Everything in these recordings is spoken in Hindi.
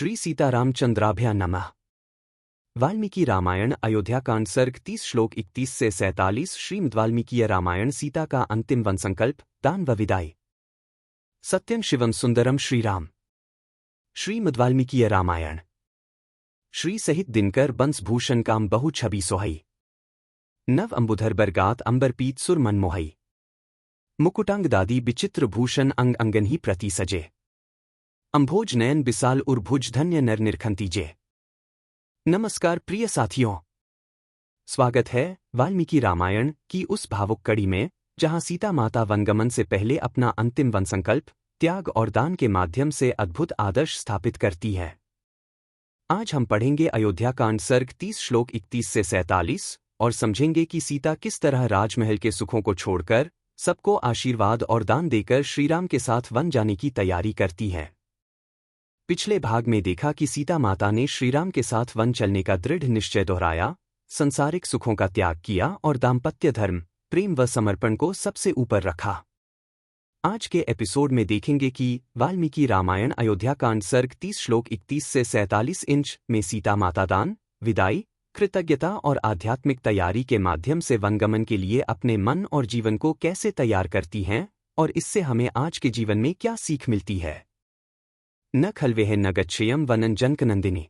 श्री सीतारामचंद्राभ्या नमः। वाल्मीकि रामायण अयोध्याकांड सर्ग 30 श्लोक 31 से 47। श्रीमद् वाल्मीकि रामायण सीता का अंतिम वन संकल्प, दान व विदाई। सत्यं शिवं सुंदरम श्रीराम। श्रीमद् वाल्मीकि रामायण। श्री सहित दिनकर बंस भूषण काम बहु छवि सोहई। नव अंबुधर बरगात अंबर पीत सुर मन मोहई। मुकुटांग दादी विचित्र भूषण अंग अंगन ही प्रति सजे। अंभोज नयन बिसाल उर्भुज धन्य नर निरखंतीजे। नमस्कार प्रिय साथियों, स्वागत है वाल्मीकि रामायण की उस भावुक कड़ी में जहां सीता माता वनगमन से पहले अपना अंतिम वन संकल्प, त्याग और दान के माध्यम से अद्भुत आदर्श स्थापित करती है। आज हम पढ़ेंगे अयोध्याकांड सर्ग 30 श्लोक 31 से 47 और समझेंगे कि सीता किस तरह राजमहल के सुखों को छोड़कर सबको आशीर्वाद और दान देकर श्रीराम के साथ वन जाने की तैयारी करती है। पिछले भाग में देखा कि सीता माता ने श्रीराम के साथ वन चलने का दृढ़ निश्चय दोहराया, संसारिक सुखों का त्याग किया और दाम्पत्य धर्म, प्रेम व समर्पण को सबसे ऊपर रखा। आज के एपिसोड में देखेंगे कि वाल्मीकि रामायण अयोध्याकांड सर्ग 30 श्लोक 31 से 47 इंच में सीता माता दान, विदाई, कृतज्ञता और आध्यात्मिक तैयारी के माध्यम से वनगमन के लिए अपने मन और जीवन को कैसे तैयार करती हैं और इससे हमें आज के जीवन में क्या सीख मिलती है। न खल्वेह न गच्छेयम वनं जनकनंदिनी।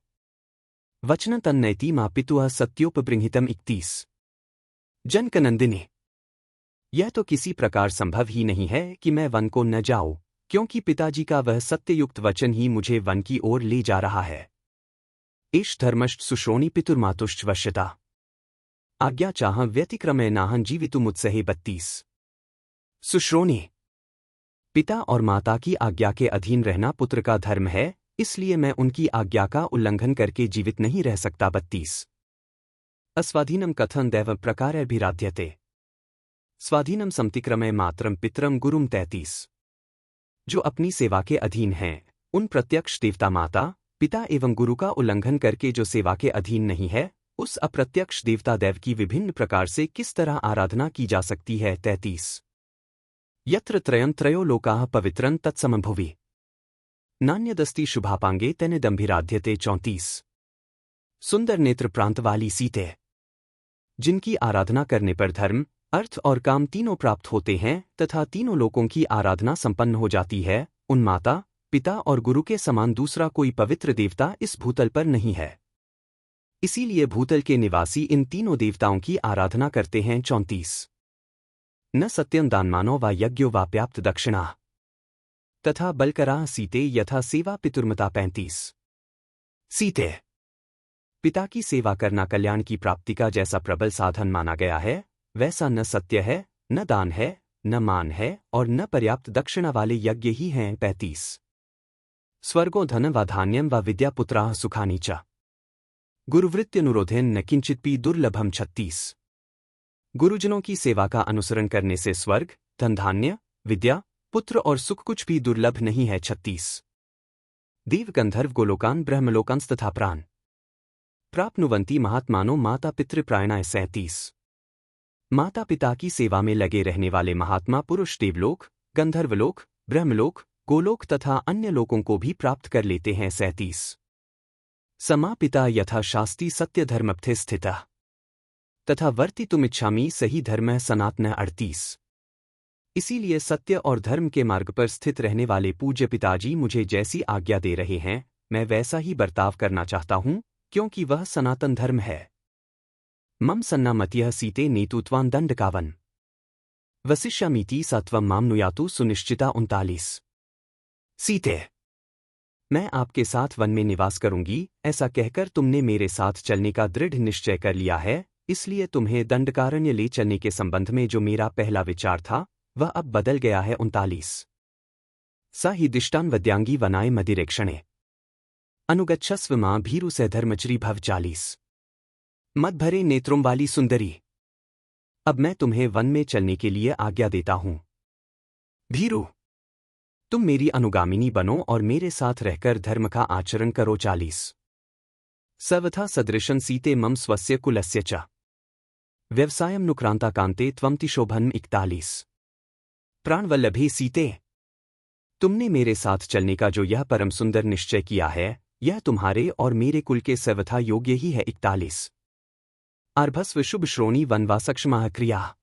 वचन तन्नैति मा पितुः सत्योपबृंहितम 31। जनकनंदिनी। यह तो किसी प्रकार संभव ही नहीं है कि मैं वन को न जाऊं, क्योंकि पिताजी का वह सत्ययुक्त वचन ही मुझे वन की ओर ले जा रहा है। एष धर्मश्च सुश्रोणि पितुर्मातुश्च वश्यता। आज्ञा चाह व्यतिक्रमे नाहं जीवितुमुत्सहे 32। सुश्रोणि। पिता और माता की आज्ञा के अधीन रहना पुत्र का धर्म है, इसलिए मैं उनकी आज्ञा का उल्लंघन करके जीवित नहीं रह सकता। 32। अस्वाधीनम कथन दैव प्रकारैर्भिराध्यते। स्वाधीनम समतिक्रमय मातरम पितरम गुरुम 33। जो अपनी सेवा के अधीन हैं, उन प्रत्यक्ष देवता माता, पिता एवं गुरु का उल्लंघन करके जो सेवा के अधीन नहीं है, उस अप्रत्यक्ष देवता दैव की विभिन्न प्रकार से किस तरह आराधना की जा सकती है। 33। यत्र त्रयं त्रयो लोकाः पवित्रं तत्समं भुवि नान्यदस्ति शुभापांगे तैनेदम्भिराध्यते। 34। सुंदर नेत्र प्रांत वाली सीते, जिनकी आराधना करने पर धर्म, अर्थ और काम तीनों प्राप्त होते हैं तथा तीनों लोकों की आराधना संपन्न हो जाती है, उन माता, पिता और गुरु के समान दूसरा कोई पवित्र देवता इस भूतल पर नहीं है। इसीलिए भूतल के निवासी इन तीनों देवताओं की आराधना करते हैं। 34। न सत्यं दानमानो वा यज्ञो वा व्याप्त दक्षिणा तथा बलकरा सीते यथा सेवा पितुर्मता। 35। सीते। पिता की सेवा करना कल्याण की प्राप्ति का जैसा प्रबल साधन माना गया है, वैसा न सत्य है, न दान है, न मान है और न पर्याप्त दक्षिणा वाले यज्ञ ही हैं। 35। स्वर्गो धन व धान्यम व विद्या पुत्राः सुखानि च गुरुवृत्त्यनुरोधेन न किंचिदपि दुर्लभम। 36। गुरुजनों की सेवा का अनुसरण करने से स्वर्ग, धन धान्य, विद्या, पुत्र और सुख कुछ भी दुर्लभ नहीं है। 36। देव गंधर्व गोलोकान ब्रह्मलोकांस तथा प्राण प्राप्नुवन्ति महात्मानो माता पितृप्रायणाय। 37। माता पिता की सेवा में लगे रहने वाले महात्मा पुरुष देवलोक, गंधर्वलोक, ब्रह्मलोक, गोलोक तथा अन्य लोकों को भी प्राप्त कर लेते हैं। 37। समा पिता यथा शास्ति सत्य धर्मपथे स्थितः तथा वर्तितुमिच्छामि सही धर्मः सनातनः। 38। इसीलिए सत्य और धर्म के मार्ग पर स्थित रहने वाले पूज्य पिताजी मुझे जैसी आज्ञा दे रहे हैं, मैं वैसा ही बर्ताव करना चाहता हूं, क्योंकि वह सनातन धर्म है। मम सन्नामत्यः सीते नेतुत्वान् दंडकावन वसिष्यामीति सत्वं मां नुयातु सुनिश्चिता। 39। सीते। मैं आपके साथ वन में निवास करूंगी, ऐसा कहकर तुमने मेरे साथ चलने का दृढ़ निश्चय कर लिया है, इसलिए तुम्हें दंडकारण्य ले चलने के संबंध में जो मेरा पहला विचार था, वह अब बदल गया है। 39। सा हि दिष्टान् वद्यांगी वनाय मदिरेक्षणे अनुगच्छस्व मां भीरु स धर्मचरी भव। 40। मद भरे नेत्रों वाली सुंदरी, अब मैं तुम्हें वन में चलने के लिए आज्ञा देता हूं। भीरु, तुम मेरी अनुगामिनी बनो और मेरे साथ रहकर धर्म का आचरण करो। 40। सर्वथा सदृशं सीते मम स्वस्य कुलस्य च व्यवसायं नुक्रांता कांते त्वमति शोभनम्। 41। प्राणवल्लभे सीते, तुमने मेरे साथ चलने का जो यह परम सुंदर निश्चय किया है, यह तुम्हारे और मेरे कुल के सर्वथा योग्य ही है। 41 आर्भस्व शुभ श्रोणी वनवासक्षमाः क्रिया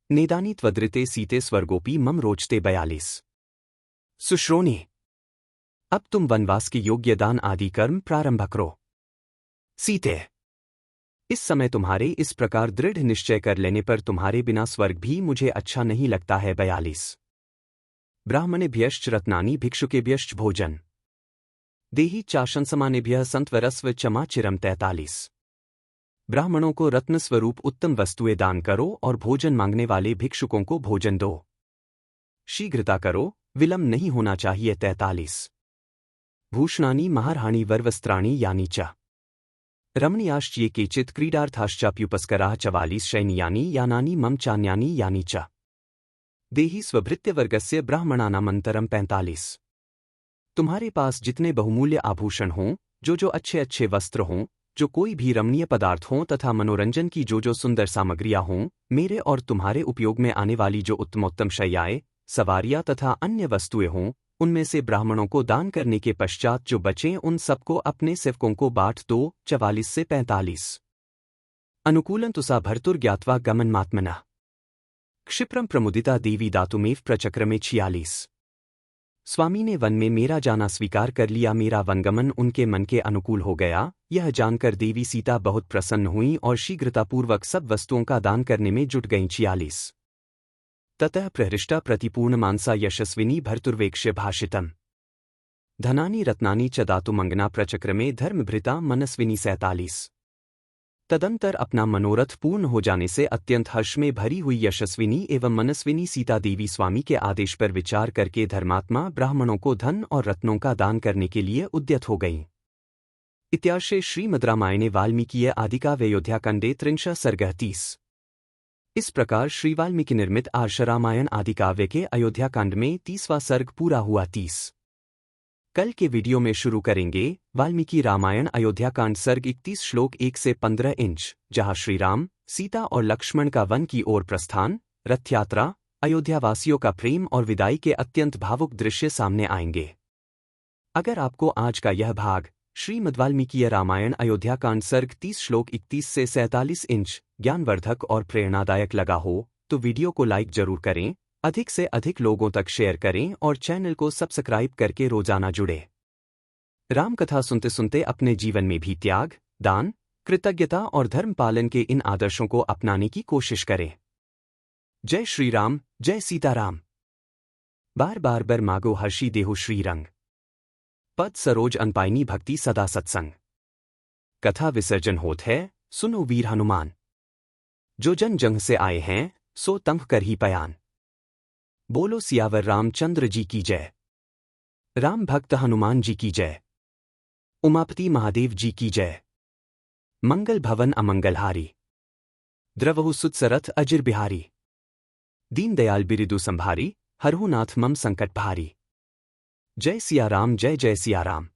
नेदानी त्वदृते सीते स्वर्गोपी मम रोचते। 42 सुश्रोणी अब तुम वनवास के योग्य दान आदि कर्म प्रारंभ करो। सीते इस समय तुम्हारे इस प्रकार दृढ़ निश्चय कर लेने पर तुम्हारे बिना स्वर्ग भी मुझे अच्छा नहीं लगता है। 42 ब्राह्मणेभ्यश्च रत्नानि भिक्षुकेभ्यश्च भोजन देहि चाशंसमानेभ्यः संत्वरस्व चमा चिरम। 43 ब्राह्मणों को रत्न स्वरूप उत्तम वस्तुएं दान करो और भोजन मांगने वाले भिक्षुकों को भोजन दो। शीघ्रता करो, विलंब नहीं होना चाहिए। 43 भूषणानि महार्हाणि वरवस्त्राणि यानि च रमणीयाश्च ये केचित् क्रीडार्थाश्चाप्युपस्कराः। 44 शयनीयानि यानानि मम चान्यानि यानि च देहि स्वभृत्यवर्गस्य ब्राह्मणानामन्तरम। 45 तुम्हारे पास जितने बहुमूल्य आभूषण हों, जो अच्छे अच्छे वस्त्र हों, जो कोई भी रमणीय पदार्थ हों तथा मनोरंजन की जो सुंदर सामग्रियां हों, मेरे और तुम्हारे उपयोग में आने वाली जो उत्तमोत्तम शय्याएं, सवारियां तथा अन्य वस्तुएं हों, उनमें से ब्राह्मणों को दान करने के पश्चात जो बचें उन सबको अपने सेवकों को बांट दो। 44 से 45 अनुकूलं तुसा भर्तुर्ज्ञात्वा गमनमात्मनः क्षिप्रम प्रमुदिता देवी दातुमेव प्रचक्रमे। 46 स्वामी ने वन में मेरा जाना स्वीकार कर लिया, मेरा वनगमन उनके मन के अनुकूल हो गया। यह जानकर देवी सीता बहुत प्रसन्न हुई और शीघ्रतापूर्वक सब वस्तुओं का दान करने में जुट गईं। 46 ततः प्रहृष्टा प्रतिपूर्ण मानसा यशस्विनी भर्तुर्वेक्ष्य भाषितम् धनानि रत्नानि च दातुमंगना प्रचक्रमे धर्मभृता मनस्विनी। 47 तदंतर अपना मनोरथ पूर्ण हो जाने से अत्यंत हर्ष में भरी हुई यशस्विनी एवं मनस्विनी सीता देवी स्वामी के आदेश पर विचार करके धर्मात्मा ब्राह्मणों को धन और रत्नों का दान करने के लिए उद्यत हो गईं। इत्यार्षे श्रीमद् रामायणे वाल्मीकीय आदिकाव्ये अयोध्याकाण्डे 30 सर्गः 30। इस प्रकार श्री वाल्मीकि निर्मित आर्ष रामायण आदिकाव्य के अयोध्याकांड में 30वां सर्ग पूरा हुआ। 30 कल के वीडियो में शुरू करेंगे वाल्मीकि रामायण अयोध्याकांड सर्ग 31 श्लोक 1 से 15 इंच, जहां श्री राम, सीता और लक्ष्मण का वन की ओर प्रस्थान, रथ यात्रा, अयोध्यावासियों का प्रेम और विदाई के अत्यंत भावुक दृश्य सामने आएंगे। अगर आपको आज का यह भाग श्रीमद् वाल्मीकि रामायण अयोध्याकांड सर्ग 30 श्लोक 31 से 47 इंच ज्ञानवर्धक और प्रेरणादायक लगा हो तो वीडियो को लाइक जरूर करें, अधिक से अधिक लोगों तक शेयर करें और चैनल को सब्सक्राइब करके रोजाना जुड़े। रामकथा सुनते सुनते अपने जीवन में भी त्याग, दान, कृतज्ञता और धर्म पालन के इन आदर्शों को अपनाने की कोशिश करें। जय श्री राम, जय सीताराम। बार बार बर मागो हर्षी देहु श्रीरंग पद सरोज अनपाइनी भक्ति सदा सत्संग। कथा विसर्जन होत है, सुनो वीर हनुमान। जो जन जंग से आए हैं सो तंग कर ही पयान। बोलो सियावर रामचंद्र जी की जय। राम भक्त हनुमान जी की जय। उमापति महादेव जी की जय। मंगल भवन अमंगलहारी द्रवहु सुतसरथ अजिर बिहारी। दीन दयाल बिरिदु संभारी हरहु नाथ मम संकट भारी। जय सिया राम, जय जय सिया राम।